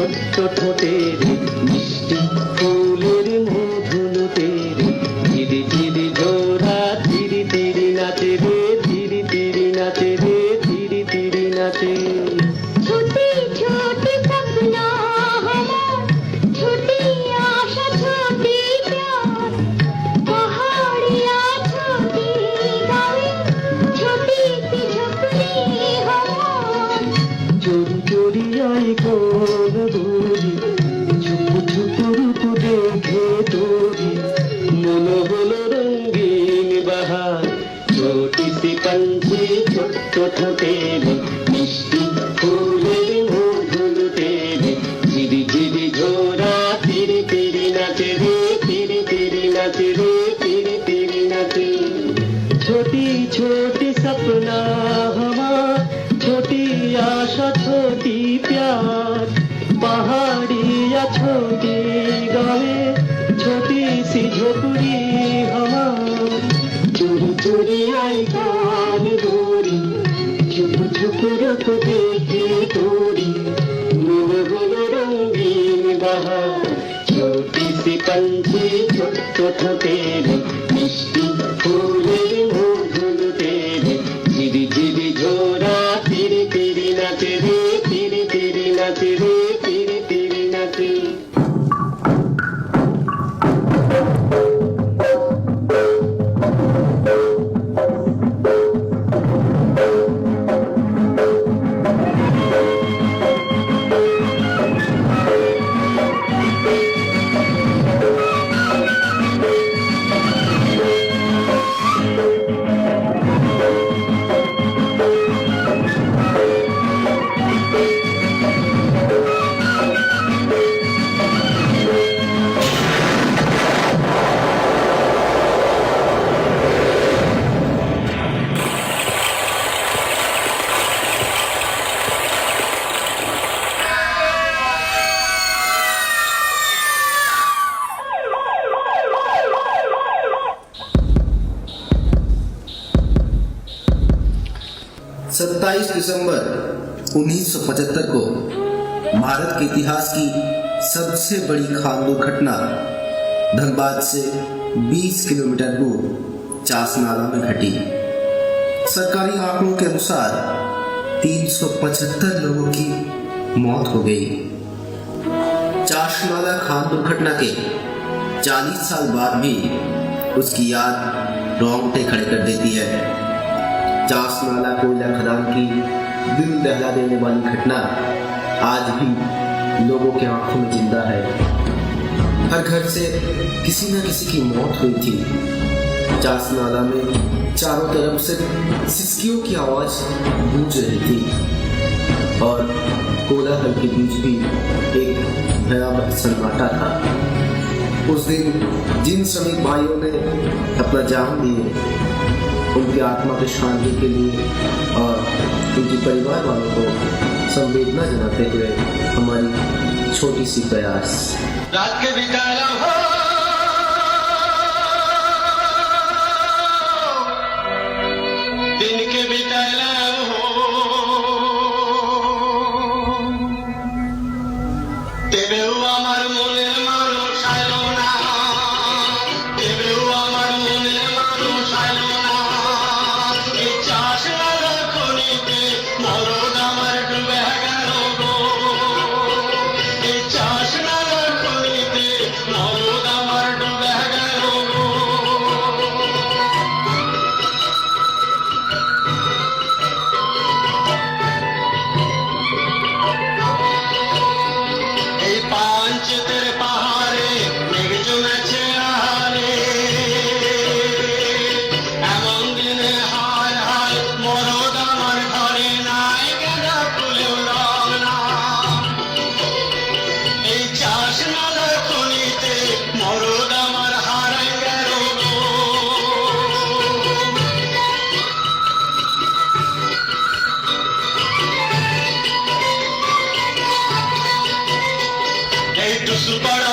ছোট্ট ঠোঁটের মিষ্টি ফুলের মধুলুতের ধীরে ধীরে ঝোরা ধীরে ধীরে নাচে রে ধীরে ধীরে নাচে রে ধীরে ধীরে নাচে। छोटे छोटे सपना हमार छोटी आशा छोटी प्यार पहाड़िया छोटी गाँव छोटी सी झोपड़ी हमार। चोरी चोरी आई कोन दूरी छुप छुप रूप देखे तोरी मन हलो रंगीन बहार छोटी सी पंछी छोटो ठोटेर मिष्टी फूलेर मधुलुतेर झिरी झिरी झोरा तिरी तिरी नाचे रे तिरी तिरी नाचे रे तिरी तिरी नाचे। छोटी छोटी सपना हमार छोटी आशा छोटी प्यार पहाड़िया छोटी गावे छोटी सी झोपड़ी हमार। चोरी चोरी आई कान गोरी छुप छुप रख देखे तोरी मन हलो रंगीन बहार छोटी सी पंछी छोटो ठोटेर मिष्टी फूलेर मधुलुतेर झिरी झिरी झोरा तिरी तिरी नाचे रे तिरी तिरी नाचे रे तिरी तिरी नाचे। 27 दिसंबर 1975 को भारत के इतिहास की सबसे बड़ी खान दुर्घटना धनबाद से 20 किलोमीटर दूर चास नाला में घटी। सरकारी आंकड़ों के अनुसार 375 लोगों की मौत हो गई। चास नाला खान दुर्घटना के 40 साल बाद भी उसकी याद रोंगटे खड़े कर देती है। चास नाला कोयला खदान की दिल दहला देने वाली घटना आज भी लोगों के आंखों में जिंदा है। हर घर से किसी न किसी की मौत हुई थी। चास नाला में चारों तरफ से सिसकियों की आवाज गूंज रही थी और कोलाहल के बीच भी एक भयावह सन्नाटा था। उस दिन जिन श्रमिक भाइयों ने अपना जान दिए, उनकी आत्मा की शांति के लिए और उनके परिवार वालों को संवेदना जनाते हुए हमारी छोटी सी प्रयास। रात के बिताया हो दिन के बिताया हो तेबेও আমার মনের মানুষ আইলো না, তেবেও আমার মনের মানুষ আইলো না। এই চাষ লাগা খনিতে মরণ আমার ডুবে গেল গো। এই চাষ লাগা খনিতে মরণ আমার ডুবে গেল গো। এই পাঞ্চেতের পাহাড়ে মেঘ জমেছে আহারে, এমন দিনে হায় হায় মরদ আমার ঘরে নাই, গাঁদা ফুলেও রং না। এই চাষ নালা খনিতে মরদ আমার হারাই গেল গো। এই টুসু পাড়া